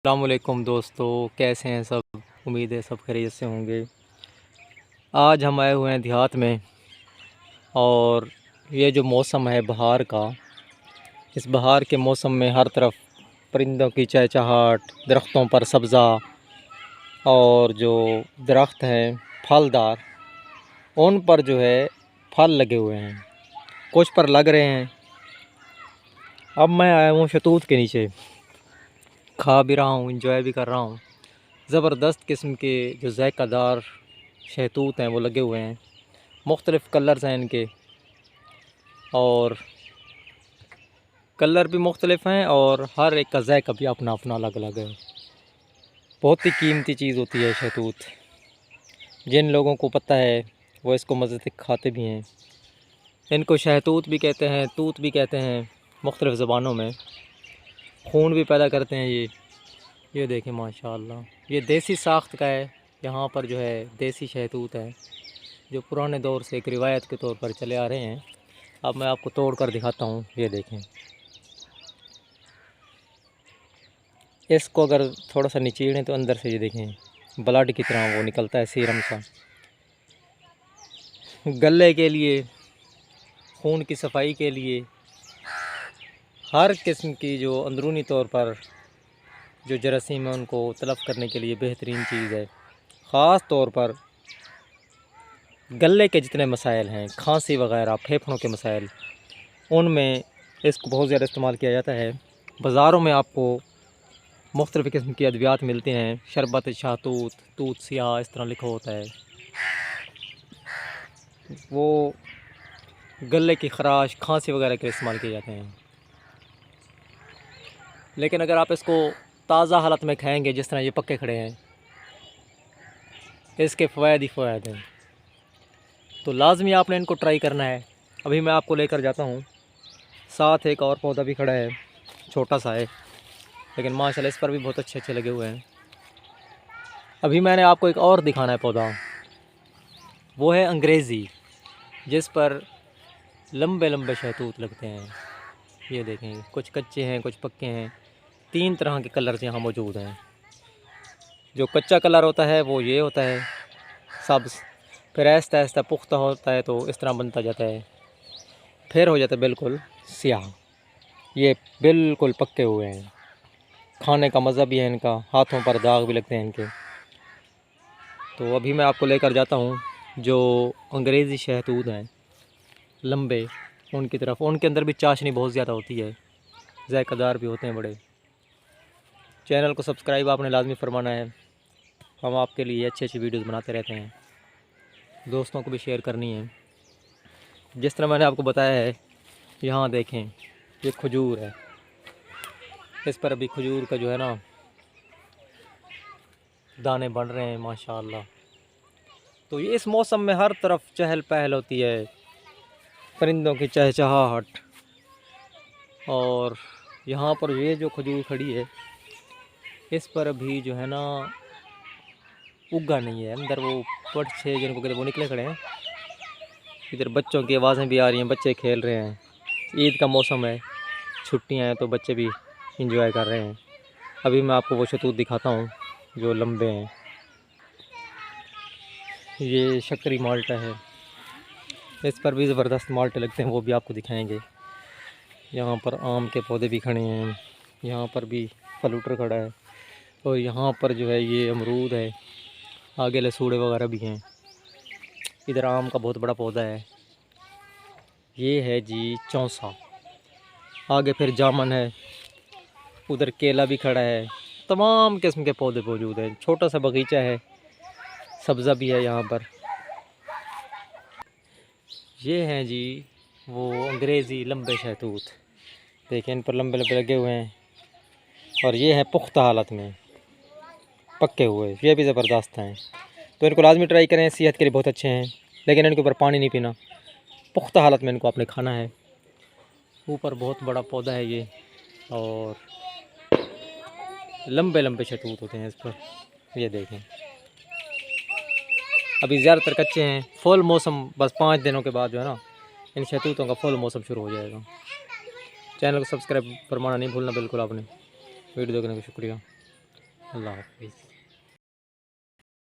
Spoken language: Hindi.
अस्सलामुअलैकुम दोस्तों, कैसे हैं सब। उम्मीद है सब खैरियत से होंगे। आज हम आए हुए हैं देहात में और ये जो मौसम है बहार का, इस बहार के मौसम में हर तरफ परिंदों की चहचहाट, दरख्तों पर सब्ज़ा और जो दरख्त हैं फलदार, उन पर जो है फल लगे हुए हैं, कुछ पर लग रहे हैं। अब मैं आया हूँ शतूत के नीचे, खा भी रहा हूँ, इंजॉय भी कर रहा हूँ। ज़बरदस्त किस्म के जो ज़ायक़ादार शहतूत हैं वो लगे हुए हैं। मुख्तलिफ़ कलर्स हैं इनके और कलर भी मुख्तलिफ़ हैं और हर एक का ज़ायक़ा भी अपना अपना अलग अलग है। बहुत ही कीमती चीज़ होती है शहतूत। जिन लोगों को पता है वो इसको मज़े से खाते भी हैं। इनको शहतूत भी कहते हैं, तूत भी कहते हैं मुख्तलिफ़ ज़बानों में। खून भी पैदा करते हैं ये देखें माशाअल्लाह, ये देसी साख्त का है। यहाँ पर जो है देसी शहतूत है जो पुराने दौर से एक रिवायत के तौर पर चले आ रहे हैं। अब मैं आपको तोड़ कर दिखाता हूँ, ये देखें। इसको अगर थोड़ा सा निचीड़ें तो अंदर से ये देखें ब्लड की तरह वो निकलता है, सीरम सा। गले के लिए, खून की सफाई के लिए, हर किस्म की जो अंदरूनी तौर पर जो जरासीम है उनको तलफ़ करने के लिए बेहतरीन चीज़ है। ख़ास तौर पर गले के जितने मसाइल हैं, खांसी वग़ैरह, फेफड़ों के मसाइल, उनमें इसको बहुत ज़्यादा इस्तेमाल किया जाता है। बाज़ारों में आपको मुख्तलिफ़ किस्म की अद्वियात मिलती हैं, शरबत शहतूत, तूत सियाह, इस तरह लिखा होता है। वो गले की ख़राश, खांसी वग़ैरह के लिए इस्तेमाल किए जाते हैं। लेकिन अगर आप इसको ताज़ा हालत में खाएँगे, जिस तरह ये पक्के खड़े हैं, इसके फ़वाइद ही फ़वाइद हैं। तो लाज़मी आपने इनको ट्राई करना है। अभी मैं आपको लेकर जाता हूँ। साथ एक और पौधा भी खड़ा है, छोटा सा है, लेकिन माशाल्लाह इस पर भी बहुत अच्छे अच्छे लगे हुए हैं। अभी मैंने आपको एक और दिखाना है पौधा, वो है अंग्रेज़ी, जिस पर लंबे लंबे शहतूत लगते हैं। ये देखें, कुछ कच्चे हैं, कुछ पक्के हैं। 3 तरह के कलर्स यहाँ मौजूद हैं। जो कच्चा कलर होता है वो ये होता है सब्ज़, फिर आहिस्ता आहिस्ता पुख्ता होता है तो इस तरह बनता जाता है, फिर हो जाता है बिल्कुल सियाह। ये बिल्कुल पक्के हुए हैं, खाने का मज़ा भी है इनका, हाथों पर दाग भी लगते हैं इनके। तो अभी मैं आपको लेकर जाता हूँ जो अंग्रेज़ी शहतूत हैं लंबे, उनकी तरफ। उनके अंदर भी चाशनी बहुत ज़्यादा होती है, ज़ायक़ादार भी होते हैं बड़े। चैनल को सब्सक्राइब आपने लाजमी फरमाना है। हम आपके लिए अच्छी अच्छी वीडियोज़ बनाते रहते हैं, दोस्तों को भी शेयर करनी है। जिस तरह मैंने आपको बताया है, यहाँ देखें ये खजूर है, इस पर अभी खजूर का जो है ना दाने बन रहे हैं माशाअल्लाह। तो ये इस मौसम में हर तरफ चहल पहल होती है, परिंदों की चहचहाहट। और यहाँ पर ये जो खजूर खड़ी है, इस पर अभी जो है ना उगा नहीं है। अंदर वो पक्षी जिनको कहते वो निकले खड़े हैं। इधर बच्चों की आवाज़ें भी आ रही हैं, बच्चे खेल रहे हैं। ईद का मौसम है, छुट्टियां हैं, तो बच्चे भी इंजॉय कर रहे हैं। अभी मैं आपको वो शतूत दिखाता हूँ जो लंबे हैं। ये शक्करी माल्टा है, इस पर भी ज़बरदस्त माल्टे लगते हैं, वो भी आपको दिखाएंगे। यहाँ पर आम के पौधे भी खड़े हैं, यहाँ पर भी फलूटर खड़ा है, और यहाँ पर जो है ये अमरूद है, आगे लसूड़े वगैरह भी हैं। इधर आम का बहुत बड़ा पौधा है, ये है जी चौसा। आगे फिर जामुन है, उधर केला भी खड़ा है। तमाम किस्म के पौधे मौजूद हैं, छोटा सा बगीचा है, सब्ज़ा भी है यहाँ पर। ये हैं जी वो अंग्रेज़ी लंबे शहतूत, देखें इन पर लंबे लंबे लगे हुए हैं। और ये हैं पुख्ता हालत में पक्के हुए, ये भी ज़बरदस्त हैं। तो इनको लाजमी ट्राई करें, सेहत के लिए बहुत अच्छे हैं। लेकिन इनके ऊपर पानी नहीं पीना, पुख्ता हालत में इनको आपने खाना है। ऊपर बहुत बड़ा पौधा है ये, और लंबे लंबे शहतूत होते हैं इस पर। ये देखें, अभी ज़्यादातर कच्चे हैं। फुल मौसम बस 5 दिनों के बाद जो है ना, इन शहतूतों का फुल मौसम शुरू हो जाएगा। चैनल को सब्सक्राइब फरमाना नहीं भूलना बिल्कुल आपने। वीडियो देखने का शुक्रिया। अल्लाह हाफिज़।